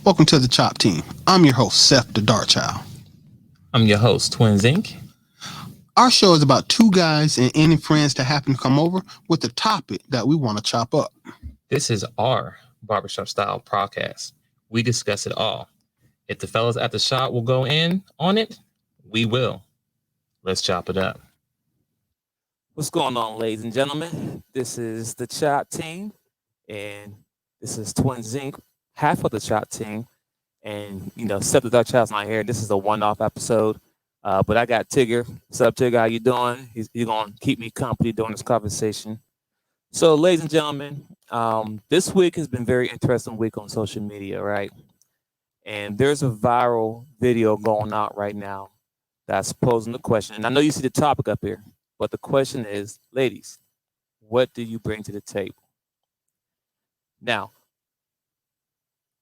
Welcome to the Chop Team. I'm your host, Seth the Dart Child. I'm your host, Twinsinc. Our show is about two guys and any friends that happen to come over with a topic that we want to chop up. This is our Barbershop style podcast. We discuss it all. If the fellas at the shop will go in on it, we will. Let's chop it up. What's going on, ladies and gentlemen? This is the Chop Team, and this is Twinsinc, half of the Chop Team. And, Seth the Dart Child's not here. This is a one-off episode. But I got Tigger. What's up, Tigger? How you doing? He's going to keep me company during this conversation. So, ladies and gentlemen, this week has been a very interesting week on social media, right? And there's a viral video going out right now that's posing the question. And I know you see the topic up here, but the question is, ladies, what do you bring to the table? Now,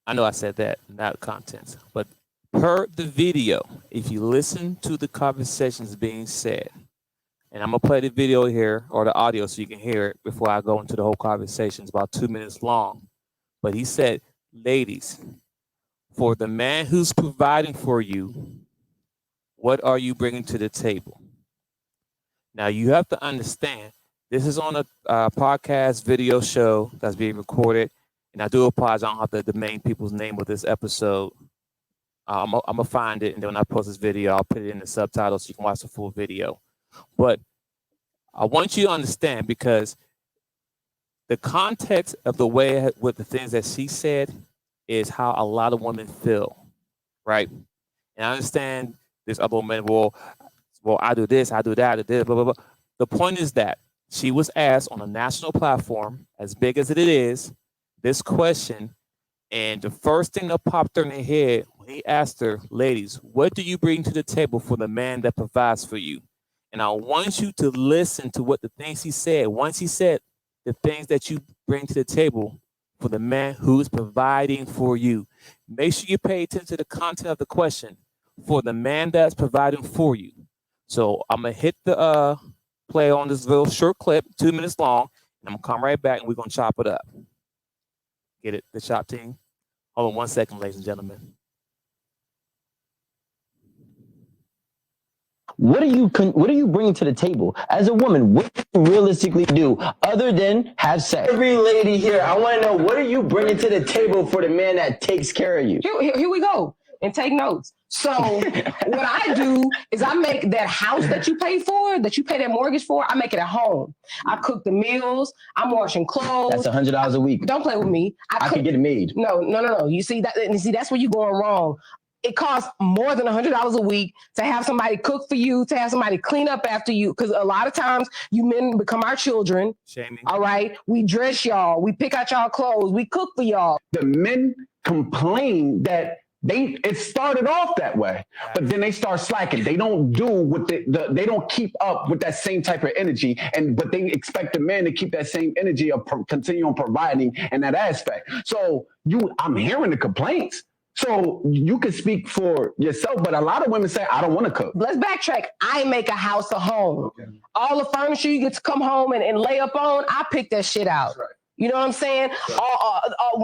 I know I said that, not contents, but per the video, if you listen to the conversations being said, and I'm going to play the video here, or the audio so you can hear it before I go into the whole conversation. It's about 2 minutes long. But he said, ladies, for the man who's providing for you, what are you bringing to the table? Now, you have to understand, this is on a podcast video show that's being recorded. And I do apologize, I don't have the main people's name of this episode. I'm going to find it, and then when I post this video, I'll put it in the subtitles so you can watch the full video. But I want you to understand, because the context of the way with the things that she said is how a lot of women feel, right? And I understand there's other women, well, I do this, I do that, I do this, blah, blah, blah. The point is that she was asked on a national platform, as big as it is, this question, and the first thing that popped in her head when he asked her, ladies, what do you bring to the table for the man that provides for you? And I want you to listen to what the things he said. Once he said the things that you bring to the table for the man who's providing for you, make sure you pay attention to the content of the question for the man that's providing for you. So I'm going to hit the play on this little short clip, 2 minutes long, and I'm going to come right back and we're going to chop it up. Get it, the Chop Team? Hold on 1 second, ladies and gentlemen. What are you bringing to the table as a woman? What do you realistically do other than have sex? Every lady here, I want to know, what are you bringing to the table for the man that takes care of you? Here we go, and take notes. So what I do is I make that house that you pay for, that you pay that mortgage for, I make it at home. I cook the meals. I'm washing clothes. That's $100 a week. Don't play with me. I can get it made. No. You see that? And see, that's where you're going wrong. It costs more than $100 a week to have somebody cook for you, to have somebody clean up after you. Because a lot of times you men become our children. Shaming. All right. We dress y'all. We pick out y'all clothes. We cook for y'all. The men complain that it started off that way, but then they start slacking. They don't do what they don't keep up with that same type of energy, but they expect the man to keep that same energy of continue on providing in that aspect. So I'm hearing the complaints. So you can speak for yourself, but a lot of women say, I don't want to cook. Let's backtrack. I make a house a home. Okay. All the furniture you get to come home and lay up on, I pick that shit out. That's right. You know what I'm saying? Right.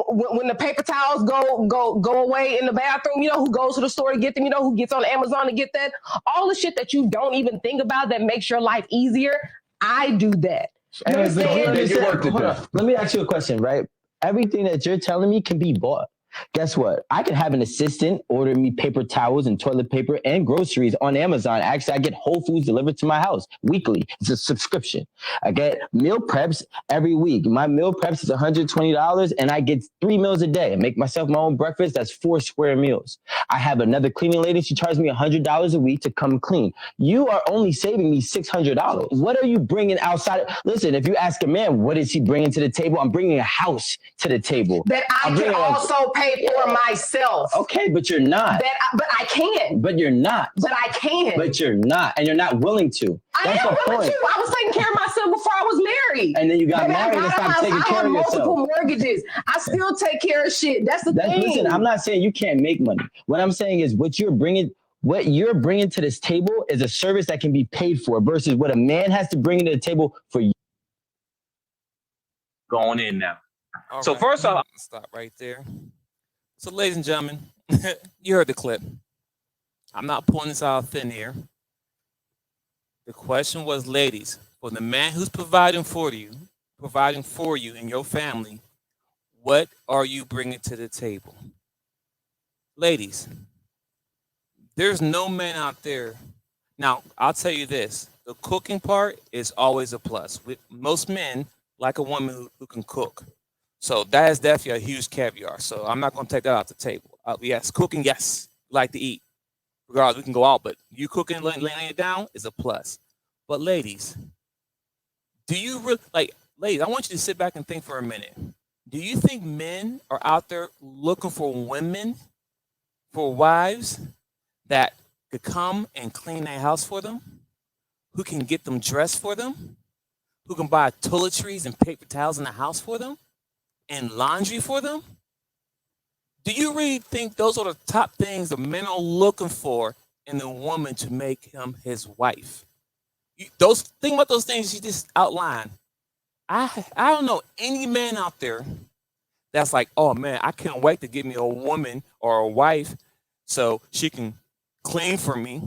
When the paper towels go away in the bathroom, you know who goes to the store to get them? You know who gets on Amazon to get that? All the shit that you don't even think about that makes your life easier, I do that. You understand? Let me ask you a question, right? Everything that you're telling me can be bought. Guess what? I can have an assistant order me paper towels and toilet paper and groceries on Amazon. Actually, I get Whole Foods delivered to my house weekly. It's a subscription. I get meal preps every week. My meal preps is $120 and I get 3 meals a day. I make myself my own breakfast. That's 4 square meals. I have another cleaning lady. She charges me $100 a week to come clean. You are only saving me $600. What are you bringing outside? Listen, if you ask a man, what is he bringing to the table? I'm bringing a house to the table. That I can also pay for myself. Okay, but you're not. But I can. But you're not. But I can. But you're not, and you're not willing to. That's I am willing to. I was taking care of myself before I was married. And then you got married and stopped taking care of yourself. I have multiple mortgages. I still take care of shit. That's the thing. Listen, I'm not saying you can't make money. What I'm saying is what you're bringing to this table is a service that can be paid for versus what a man has to bring to the table for you. Going in now. All so right. first off, stop right there. So, ladies and gentlemen, you heard the clip. I'm not pulling this out of thin air. The question was, ladies, for the man who's providing for you and your family, what are you bringing to the table? Ladies, there's no man out there. Now, I'll tell you this. The cooking part is always a plus. With most men like a woman who can cook. So that is definitely a huge caviar. So I'm not going to take that off the table. Yes, cooking, yes, like to eat. Regardless, we can go out, but you cooking, laying it down is a plus. But ladies, do you really, ladies, I want you to sit back and think for a minute. Do you think men are out there looking for women, for wives that could come and clean their house for them, who can get them dressed for them, who can buy toiletries and paper towels in the house for them, and laundry for them? Do you really think those are the top things the men are looking for in a woman to make him his wife? Think about those things you just outlined. I don't know any man out there that's like, oh man, I can't wait to get me a woman or a wife so she can clean for me.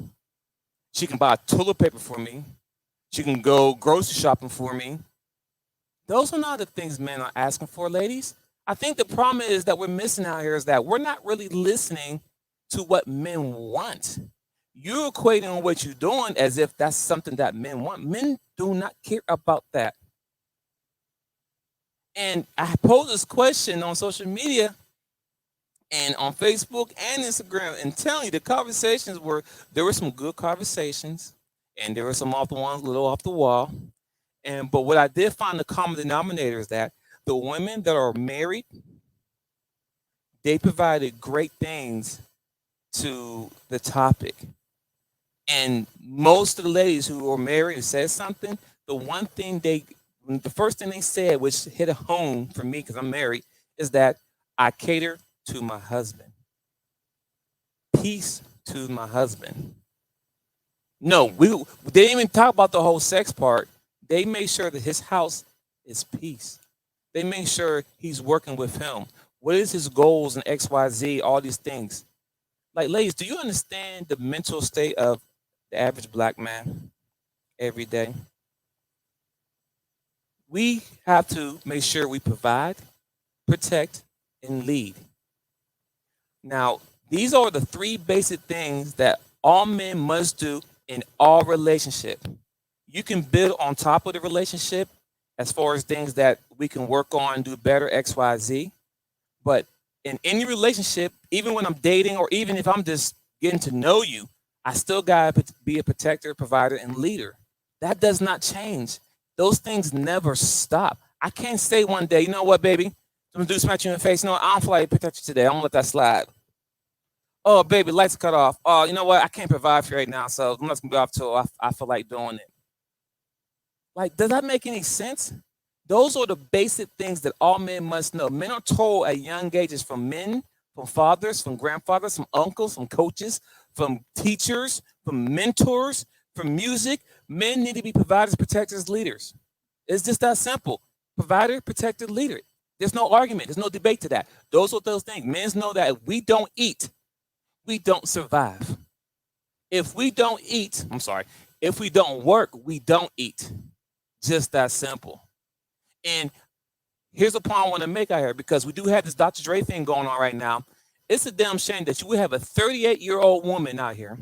She can buy toilet paper for me. She can go grocery shopping for me. Those are not the things men are asking for, ladies. I think the problem is that we're missing out here is that we're not really listening to what men want. You're equating what you're doing as if that's something that men want. Men do not care about that. And I posed this question on social media and on Facebook and Instagram, and telling you there were some good conversations, and there were some off the ones a little off the wall. But what I did find the common denominator is that the women that are married, they provided great things to the topic. And most of the ladies who are married and said something, the first thing they said, which hit a home for me because I'm married, is that I cater to my husband. Peace to my husband. No, they didn't even talk about the whole sex part. They made sure that his house is peace. They make sure he's working with him. What is his goals and XYZ, all these things. Like, ladies, do you understand the mental state of the average black man every day? We have to make sure we provide, protect, and lead. Now, these are the three basic things that all men must do in all relationship. You can build on top of the relationship as far as things that we can work on, do better, X, Y, Z. But in any relationship, even when I'm dating or even if I'm just getting to know you, I still got to be a protector, provider, and leader. That does not change. Those things never stop. I can't say one day, you know what, baby? Some dude smack you in the face. You know, I don't feel like protect you today. I'm going to let that slide. Oh, baby, lights cut off. Oh, you know what? I can't provide for you right now, so I'm not going to be off till I feel like doing it. Like, does that make any sense? Those are the basic things that all men must know. Men are told at young ages from men, from fathers, from grandfathers, from uncles, from coaches, from teachers, from mentors, from music. Men need to be providers, protectors, leaders. It's just that simple. Provider, protector, leader. There's no argument. There's no debate to that. Those are those things. Men know that if we don't eat, we don't survive. If we don't eat, if we don't work, we don't eat. Just that simple. And here's a point I want to make out here, because we do have this Dr. Dre thing going on right now. It's a damn shame that you would have a 38-year-old woman out here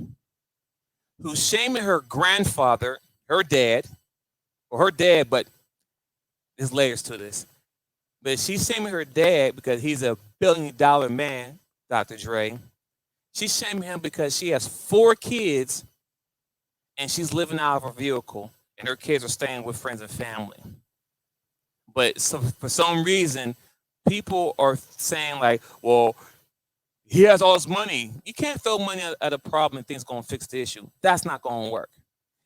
who's shaming her grandfather, her dad, but there's layers to this. But she's shaming her dad because he's a billion-dollar man, Dr. Dre. She's shaming him because she has 4 kids and she's living out of her vehicle, and her kids are staying with friends and family. But for some reason, people are saying like, well, he has all this money. You can't throw money at a problem and think it's going to fix the issue. That's not going to work.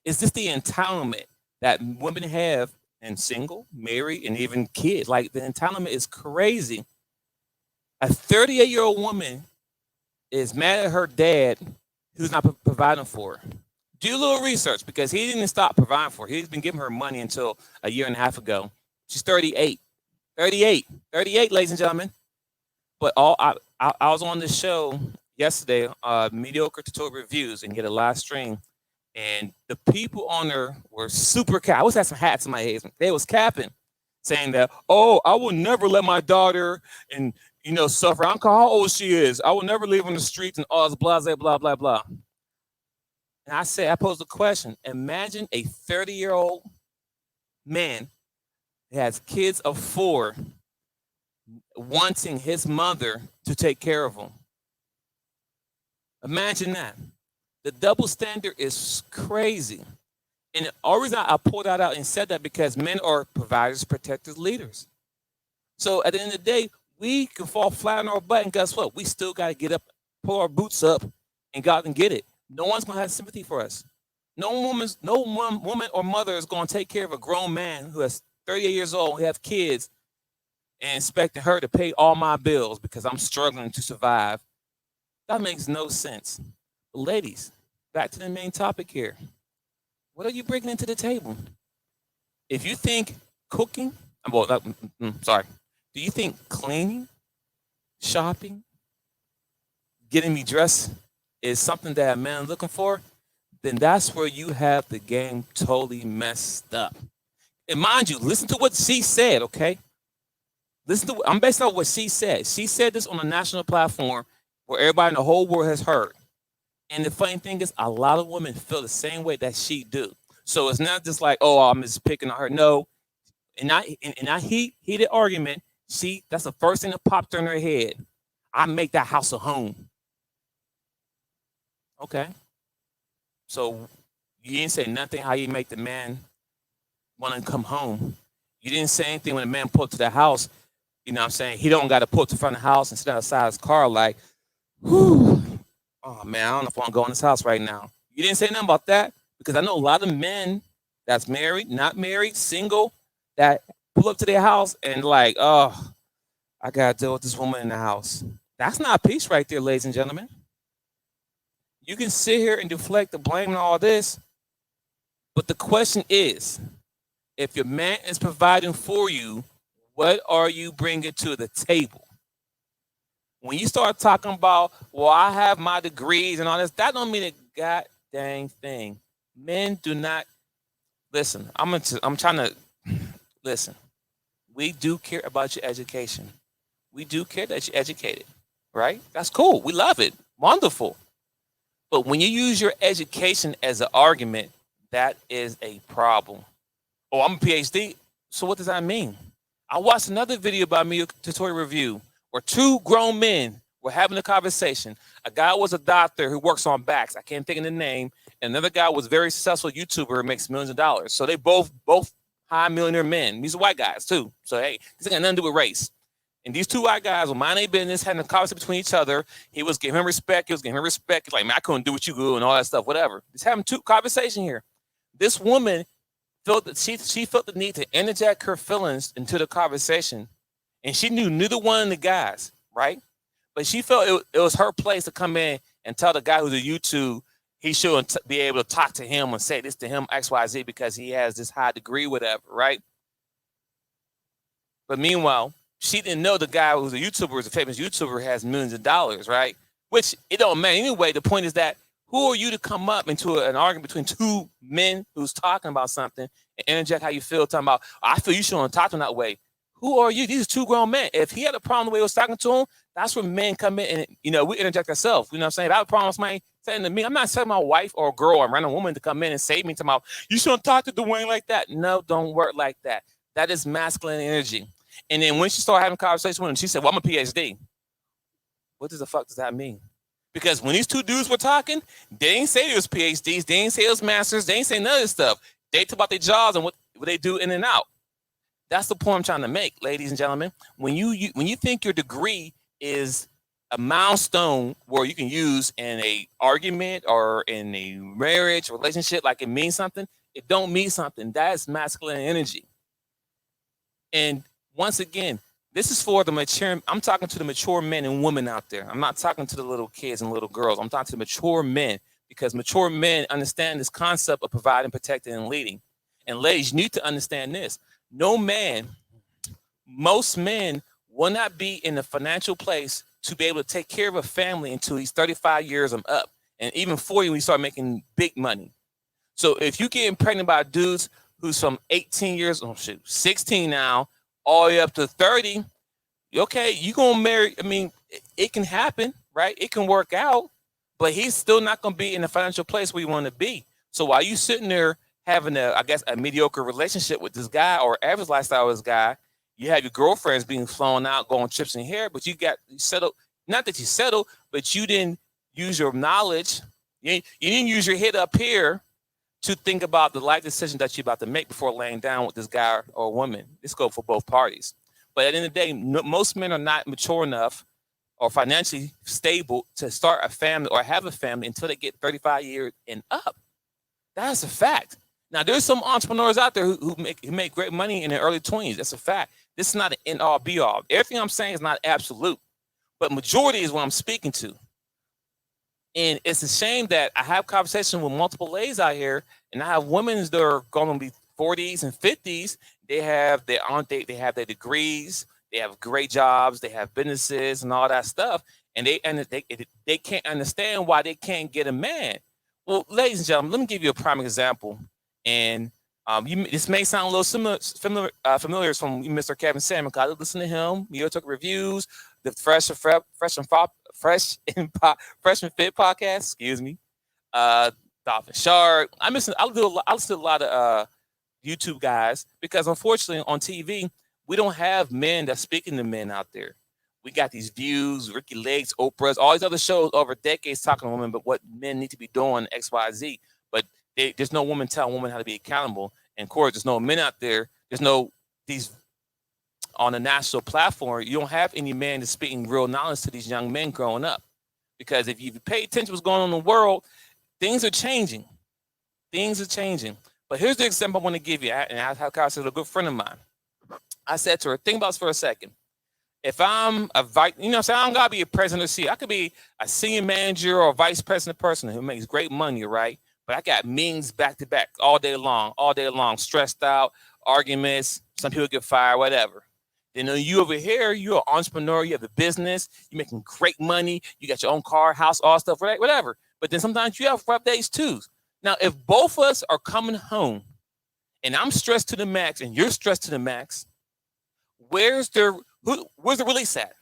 It's just the entitlement that women have, and single, married, and even kids. Like, the entitlement is crazy. A 38-year-old woman is mad at her dad who's not providing for her. Do a little research, because he didn't stop providing for her. He's been giving her money until a year and a half ago. She's 38. 38, ladies and gentlemen. But I I was on the show yesterday, Mediocre Tutorial Reviews, and get a live stream. And the people on there were super cap. I always had some hats in my head. They was capping, saying that, oh, I will never let my daughter and suffer. I don't care how old she is. I will never leave on the streets and all this blah, blah, blah, blah. And I posed a question. Imagine a 30-year-old man who has kids of 4 wanting his mother to take care of him. Imagine that. The double standard is crazy. And the only reason I pulled that out and said that because men are providers, protectors, leaders. So at the end of the day, we can fall flat on our butt, and guess what? We still got to get up, pull our boots up, and go out and get it. No one's going to have sympathy for us. No woman or mother is going to take care of a grown man who is 38 years old, who have kids, and expecting her to pay all my bills because I'm struggling to survive. That makes no sense. But ladies, back to the main topic here. What are you bringing into the table? If you think cooking, do you think cleaning, shopping, getting me dressed is something that a man is looking for, then that's where you have the game totally messed up. And mind you, listen to what she said, okay? I'm based on what she said. She said this on a national platform where everybody in the whole world has heard. And the funny thing is, a lot of women feel the same way that she do. So it's not just like, oh, I'm just picking on her. No. In that heated argument, that's the first thing that popped in her head. I make that house a home. Okay. So you didn't say nothing how you make the man want to come home. You didn't say anything when the man pulled to the house. You know what I'm saying? He don't got to pull to the front of the house and sit outside his car like, whew. Oh, man, I don't know if I want to go in this house right now. You didn't say nothing about that because I know a lot of men that's married, not married, single, that pull up to their house and like, oh, I got to deal with this woman in the house. That's not peace right there, ladies and gentlemen. You can sit here and deflect the blame and all this, but the question is, if your man is providing for you, what are you bringing to the table? When you start talking about, well, I have my degrees and all this, that don't mean a god dang thing. Men do not listen. I'm trying to listen. We do care about your education. We do care that you're educated, right? That's cool. We love it. Wonderful. But when you use your education as an argument, that is a problem. Oh, I'm a PhD. So what does that mean? I watched another video about me, a tutorial review, where 2 grown men were having a conversation. A guy was a doctor who works on backs. I can't think of the name. And another guy was a very successful YouTuber who makes millions of dollars. So they both high millionaire men. These are white guys too. So hey, this got nothing to do with race. And these 2 white guys were minding their business, having a conversation between each other. He was giving him respect. He was giving him respect. He's like, man, I couldn't do what you do and all that stuff, whatever. Just having 2 conversation here. This woman felt that she felt the need to interject her feelings into the conversation. And she knew neither one of the guys, right? But she felt it was her place to come in and tell the guy who's a YouTube he shouldn't be able to talk to him and say this to him, XYZ, because he has this high degree, whatever, right? But meanwhile, she didn't know the guy who's a YouTuber, is a famous YouTuber, has millions of dollars, right? Which it don't matter anyway. The point is that who are you to come up into an argument between 2 men who's talking about something and interject how you feel, talking about, I feel you shouldn't talk to him that way. Who are you? These are 2 grown men. If he had a problem the way he was talking to him, that's where men come in and, we interject ourselves. You know what I'm saying? If I have a problem with somebody saying to me, I'm not telling my wife or a girl or a random woman to come in and save me, about, you shouldn't talk to Dwayne like that. No, don't work like that. That is masculine energy. And then when she started having a conversation with him, she said, well, I'm a PhD. What the fuck does that mean? Because when these 2 dudes were talking, they didn't say they was PhDs. They didn't say it was masters. They didn't say none of this stuff. They talk about their jobs and what they do in and out. That's the point I'm trying to make, ladies and gentlemen. When you think your degree is a milestone where you can use in a argument or in a marriage relationship, like it means something, it don't mean something. That's masculine energy. And once again, this is for the mature. I'm talking to the mature men and women out there. I'm not talking to the little kids and little girls. I'm talking to the mature men, because mature men understand this concept of providing, protecting, and leading. And ladies, you need to understand this. Most men will not be in a financial place to be able to take care of a family until he's 35 years and up, and even 40 when you start making big money. So if you getting pregnant by dudes who's from 18 years, 16 now, all the way up to 30, okay, you gonna marry. I mean, it can happen, right? It can work out, but he's still not gonna be in the financial place where you want to be. So while you sitting there having a mediocre relationship with this guy or average lifestyle with this guy, you have your girlfriends being flown out, going trips in here, but you settled. Not that you settled, but you didn't use your knowledge. You didn't use your head up here to think about the life decision that you're about to make before laying down with this guy or woman. This goes for both parties. But at the end of the day, most men are not mature enough or financially stable to start a family or have a family until they get 35 years and up. That's a fact. Now, there's some entrepreneurs out there who make great money in their early 20s. That's a fact. This is not an end-all, be-all. Everything I'm saying is not absolute, but majority is what I'm speaking to. And it's a shame that I have conversations with multiple ladies out here, and I have women that are going to be 40s and 50s. They have their degrees, they have great jobs, they have businesses and all that stuff, and they can't understand why they can't get a man. Well, ladies and gentlemen, let me give you a prime example. And this may sound a little familiar from Mr. Kevin Salmon, because I listen to him. You took reviews, the Fresh and Fit podcast. Excuse me, Dolphin Shark. I listen to a lot of YouTube guys, because unfortunately on TV we don't have men that's speaking to men out there. We got these Views, Ricky Lakes, Oprah's, all these other shows over decades talking to women, but what men need to be doing X, Y, Z. But there's no woman telling women how to be accountable. And of course, there's no men out there. There's no these on a national platform. You don't have any man that's speaking real knowledge to these young men growing up. Because if you pay attention to what's going on in the world, things are changing. Things are changing. But here's the example I want to give you. And I have a good friend of mine. I said to her, think about this for a second. If I'm a vice, I don't gotta be a president or CEO. I could be a senior manager or vice president person who makes great money, right? But I got meetings back to back all day long, stressed out, arguments. Some people get fired, whatever. Then you over here, you're an entrepreneur, you have a business, you're making great money, you got your own car, house, all stuff, right? Whatever. But then sometimes you have rough days too. Now, if both of us are coming home and I'm stressed to the max and you're stressed to the max, where's the release at?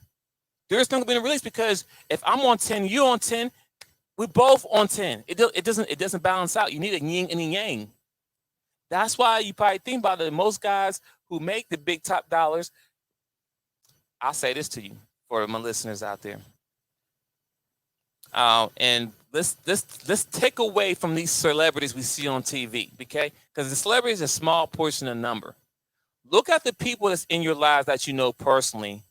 There's not going to be a release, because if I'm on 10, you're on 10, we're both on 10. It doesn't balance out. You need a yin and a yang. That's why you probably think about it. Most guys who make the big top dollars, I'll say this to you for my listeners out there. And let's take away from these celebrities we see on TV, okay? Because the celebrity is a small portion of the number. Look at the people that's in your lives that you know personally,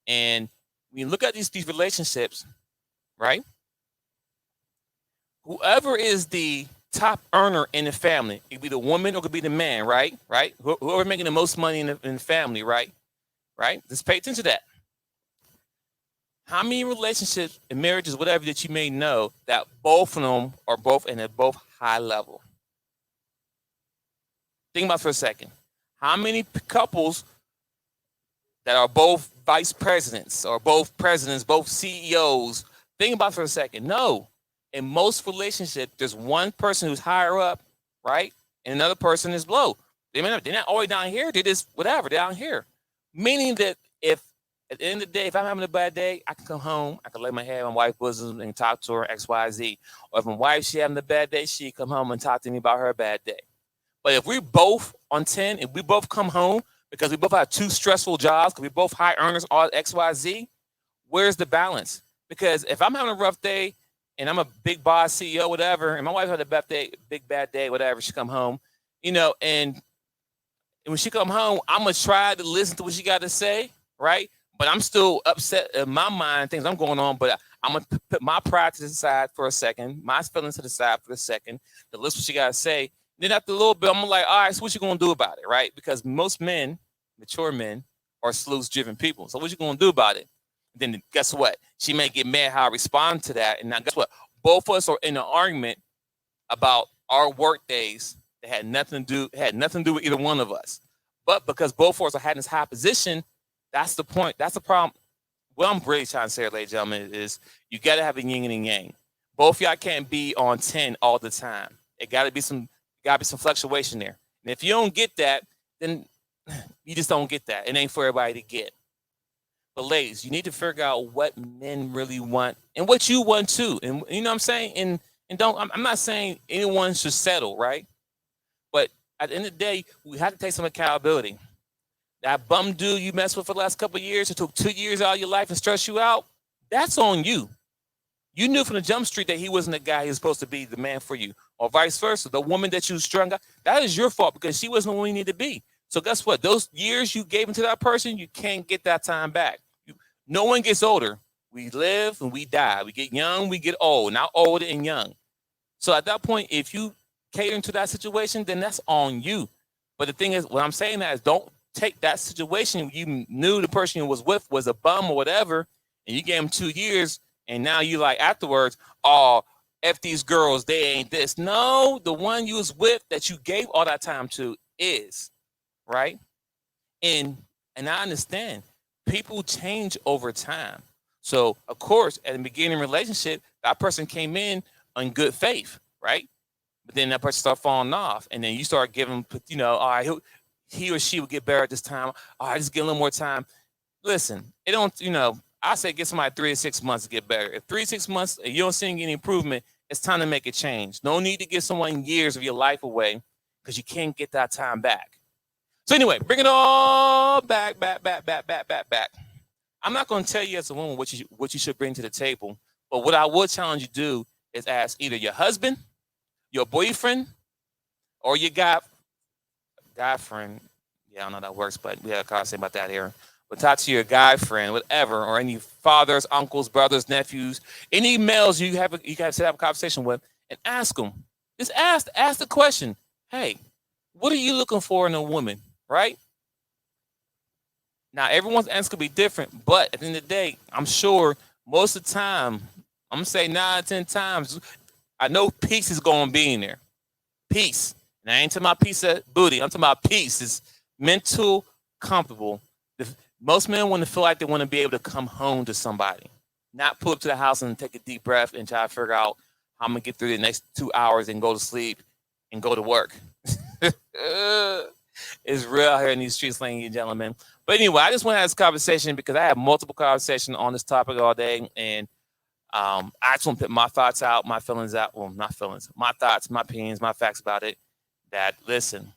and when you look at these relationships, right? Whoever is the top earner in the family, it could be the woman or it could be the man, right? Right? Whoever making the most money in the family, right? Right? Just pay attention to that. How many relationships and marriages, whatever, that you may know that both of them are both high level? Think about it for a second. How many couples that are both vice presidents or both presidents, both CEOs? Think about it for a second. No. In most relationships, there's one person who's higher up, right? And another person is below. They're not always down here. They're just whatever, they're down here. Meaning that if at the end of the day, if I'm having a bad day, I can come home, I can lay my head on my wife's bosom and talk to her X, Y, Z. Or if my wife, she having a bad day, she come home and talk to me about her bad day. But if we're both on 10 and we both come home because we both have two stressful jobs, because we both high earners, all X, Y, Z, where's the balance? Because if I'm having a rough day and I'm a big boss, CEO, whatever, and my wife had a big bad day, whatever, she come home, and when she come home, I'm going to try to listen to what she got to say, right? But I'm still upset in my mind, things I'm going on, but I'm going to put my pride to the side for a second, my feelings to the side for a second, to listen to what she got to say. Then after a little bit, I'm like, all right, so what you going to do about it, right? Because most men, mature men, are solution-driven people. So what you going to do about it? Then guess what? She may get mad how I respond to that. And now guess what? Both of us are in an argument about our work days that had nothing to do with either one of us. But because both of us are having this high position, that's the point. That's the problem what I'm really trying to say, ladies and gentlemen, is you got to have a yin and a yang. Both y'all can't be on 10 all the time. It got to be some fluctuation there. And if you don't get that, then you just don't get that. It ain't for everybody to get. But ladies, you need to figure out what men really want and what you want too. And you know what I'm saying? And I'm not saying anyone should settle, right? But at the end of the day, we have to take some accountability. That bum dude you messed with for the last couple of years, it took 2 years out of your life and stressed you out, that's on you. You knew from the jump street that he wasn't the guy he was supposed to be, the man for you. Or vice versa. The woman that you strung out, that is your fault because she wasn't where you need to be. So guess what? Those years you gave into that person, you can't get that time back. No one gets older. We live and we die. We get young, we get old, not old and young. So at that point, if you cater to that situation, then that's on you. But the thing is, what I'm saying that is don't take that situation you knew the person you was with was a bum or whatever, and you gave him 2 years, and now you like afterwards, oh, F these girls, they ain't this. No, the one you was with that you gave all that time to is, right? And I understand people change over time. So of course, at the beginning of the relationship, that person came in good faith, right? But then that person started falling off, and then you start giving, all right, he or she will get better at this time. All right, just get a little more time. Listen, it don't, I say get somebody 3 to 6 months to get better. If 3 to 6 months and you don't see any improvement, it's time to make a change. No need to give someone years of your life away because you can't get that time back. So anyway, bring it all back. I'm not going to tell you as a woman what you should bring to the table, but what I would challenge you to do is ask either your husband, your boyfriend, or your guy friend. Yeah, I don't know how that works, but we have a conversation about that here. But talk to your guy friend, whatever, or any fathers, uncles, brothers, nephews, any males you have to have a conversation with, and ask them. Just ask the question. Hey, what are you looking for in a woman, right? Now, everyone's answer could be different, but at the end of the day, I'm sure most of the time, I'm gonna say 9 out of 10 times, I know peace is going to be in there. Peace. And I ain't talking about peace of booty. I'm talking about peace. It's mental, comfortable. Most men want to feel like they want to be able to come home to somebody, not pull up to the house and take a deep breath and try to figure out how I'm going to get through the next 2 hours and go to sleep and go to work. It's real out here in these streets, ladies and gentlemen. But anyway, I just want to have this conversation because I have multiple conversations on this topic all day. And I just want to put my thoughts out, my feelings out. Well, not feelings, my thoughts, my opinions, my facts about it. That, listen,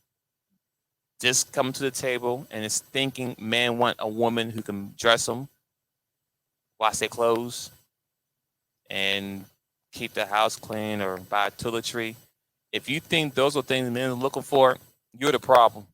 just come to the table and it's thinking men want a woman who can dress them, wash their clothes, and keep the house clean or buy toiletry. If you think those are things men are looking for, you're the problem.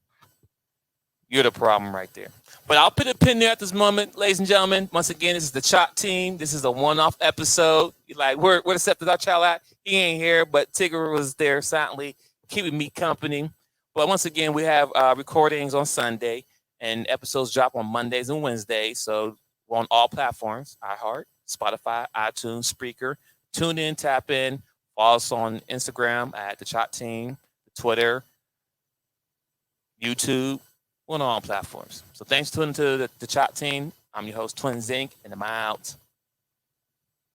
You're the problem right there. But I'll put a pin there at this moment, ladies and gentlemen. Once again, this is the Chop Team. This is a one-off episode. You're like, where the Scepter Dog Child at? He ain't here, but Tigger was there silently, keeping me company. But once again, we have recordings on Sunday, and episodes drop on Mondays and Wednesdays. So we're on all platforms: iHeart, Spotify, iTunes, Spreaker. Tune in, tap in. Follow us on Instagram at the Chop Team, Twitter, YouTube. We're on all platforms. So thanks for tuning to the Chop Team. I'm your host, Twinsinc, and I'm out.